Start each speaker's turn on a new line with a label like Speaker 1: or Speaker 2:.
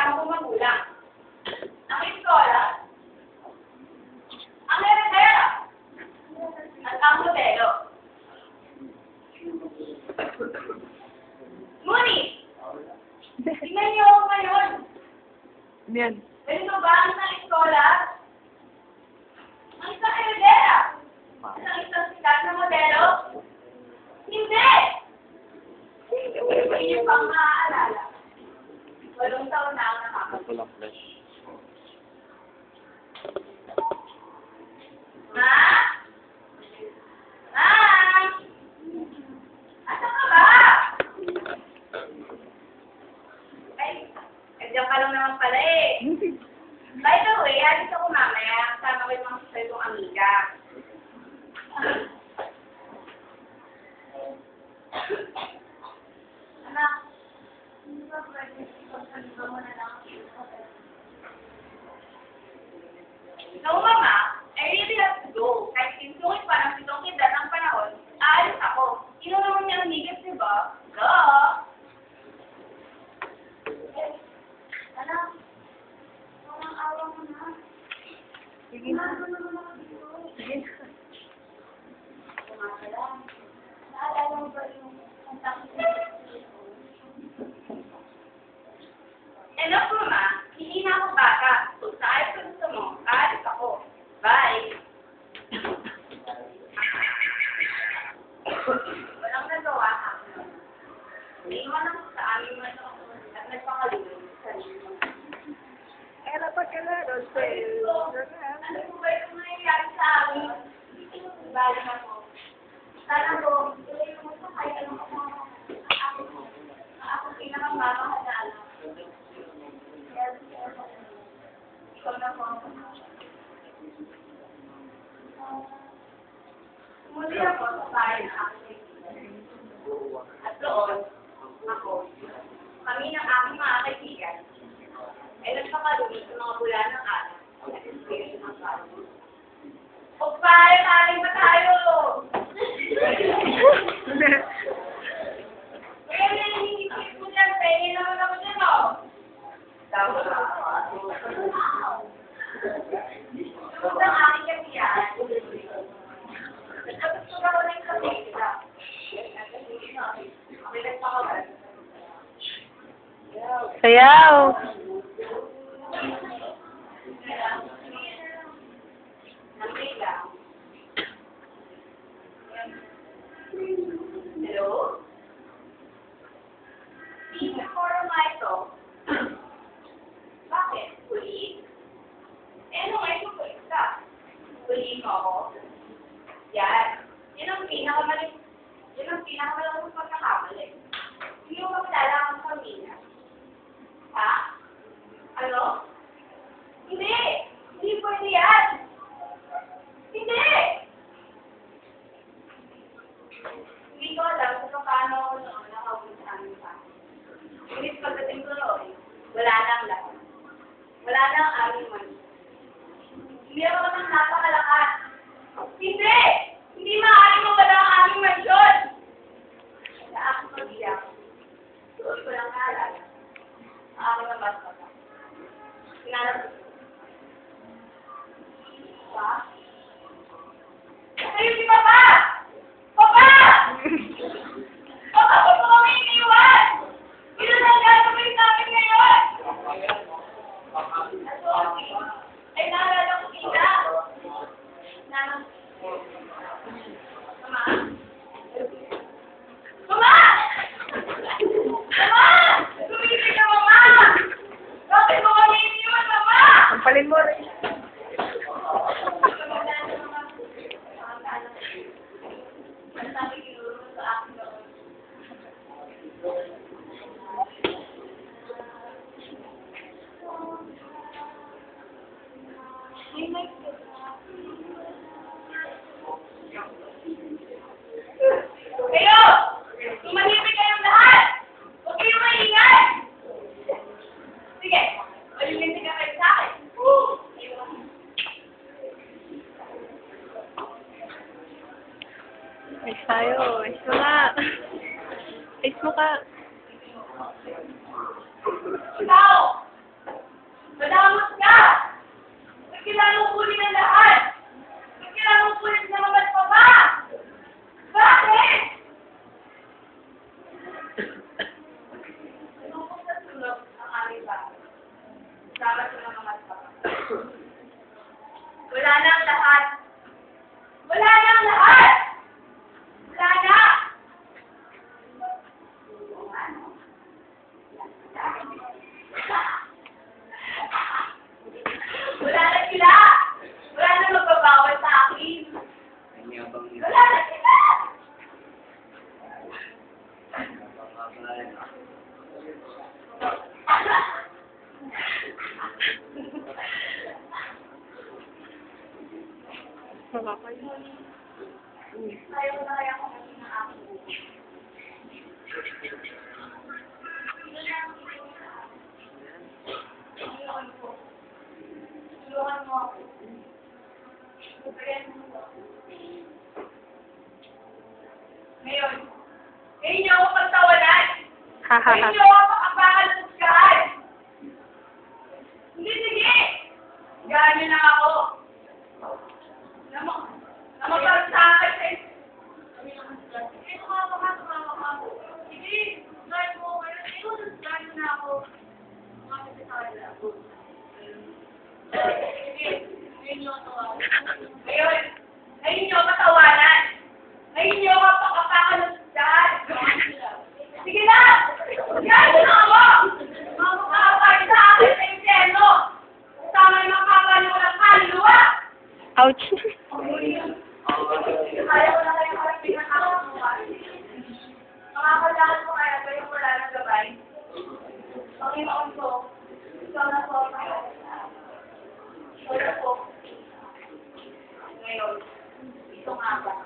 Speaker 1: kasama kong magulang. Ang iskola, ang heredera, at ang modelo. Ngunit, tingnan niyo ako ngayon.
Speaker 2: Yan.
Speaker 1: Ganito ba ang isang iskola? Ang isang heredera? Isang sikat na modelo? Hindi! Hindi niyo pang maaalala. 8 taon na ang nakakapit.
Speaker 3: Walang flash.
Speaker 1: Ma? Ma? Asa ka ba? Ay, diyan ka lang naman pala eh. By the way, alis ako mamaya. Kasama ko yung mga susunod kong amiga. Anak, hindi ba pwede ipagsalita mo na lang? No, Mama. I really have to go. Kahit tinsungit pa ng 7 edad ng panahon, aalis ako. Sino naman niya ang higit, diba? Duh! Anak, walang awa mo na.
Speaker 2: Sige na. Sige na.
Speaker 1: Naalala mo ba yung kontak mo? Hello, Mama. Hindi na ako bata. Kung saan ko gusto mo, aalis ako. Bye. Walang nagawa ka. Naiwan ako sa aming manok at nagpakalulog sa sarili.
Speaker 2: Era pa ka na,
Speaker 1: Ano po ba yung nangyayari sa amin? Bali na po. Sana po, tuloy mo sa kaya ng ako pinakamamahal na alam. Ikaw na po. Muli ako sa bahay ng aking kaibigan. At doon, ako, kami ng aking mga kaibigan, ay nagpakalumi sa mga bula ng araw at espiritu ng bago. O pare, kaling ba tayo? Kaya naiinipit mo dyan, pahingin naman ako dyan, o. Tama na. Sumunod ang aking kasiyahan. Nagkapit ko na ako ng kapitila. May nagpakagal.
Speaker 2: Sayaw.
Speaker 1: Hello? Teacher Michael. Bakit? Huli? Eh, ano ngayon kung huli ka? Huli mo ako? Yan. Yan ang pinakamalawang pagkakamali. Hindi mo makilala ang pamilya. Ha? Ano? Hindi! Hindi pwede yan! Hindi! Hindi ko alam kung paano ako noon nakauwi sa aming pa. Ngunit pagdating ko noon, wala na ang lahat. Wala na ang aming mani. Hindi ako naman napakalakas. Hindi! Hindi maaaring mawala ang aming mansyon! Sa aking pag-iyak, doon ko lang naalala. Ang aking nabasbasa. Sinanap ko. Pa? Sa'yo si Papa! Papa! Papa, huwag mo kami iniwan! Ito na ang gagawin namin ngayon! Ay, naalala ko sila. Mama? Mama! Mama! Tumigil ka, Mama! Bakit mo kami iniwan, Mama?
Speaker 2: Sampalin mo rin.
Speaker 1: Kayo! Tumahimik kayong lahat! Huwag kayong maingay! Sige, malimiti ka kayo sa akin.
Speaker 2: Ayos tayo. Ayos mo ka. Ayos mo ka.
Speaker 1: Ikaw!
Speaker 2: Makakayo.
Speaker 1: Ayaw ko na kaya kung ano na ako. Tulungan ko. Tulungan mo ako. Tulungan mo ako. Ngayon, ngayon niyo ako pagtawanan. Ngayon niyo ako makabangal sa sky. Hindi, sige. Ganyan na ako. Namapag sa akin sa ito. Sige, tumama ka. Sige, guard mo. Ikaw, guard na ako. Kumapit sa kanila. Sige, ngayon niyo ako. Ngayon niyo ako patawanan. Ngayon niyo ako pakapakalagdan. Sige na! Ganyan na ako! Makakapag sa akin sa impyerno. Kasama yung makakapal ko ng kaluluwa.
Speaker 2: Ouch.
Speaker 1: Kaya ko na kayo karating ng ako ng makakalakan ko kaya kayo wala ng gabay. Panginoon ko, ikaw na po ang ikaw na po. Ngayon, ito nga ba?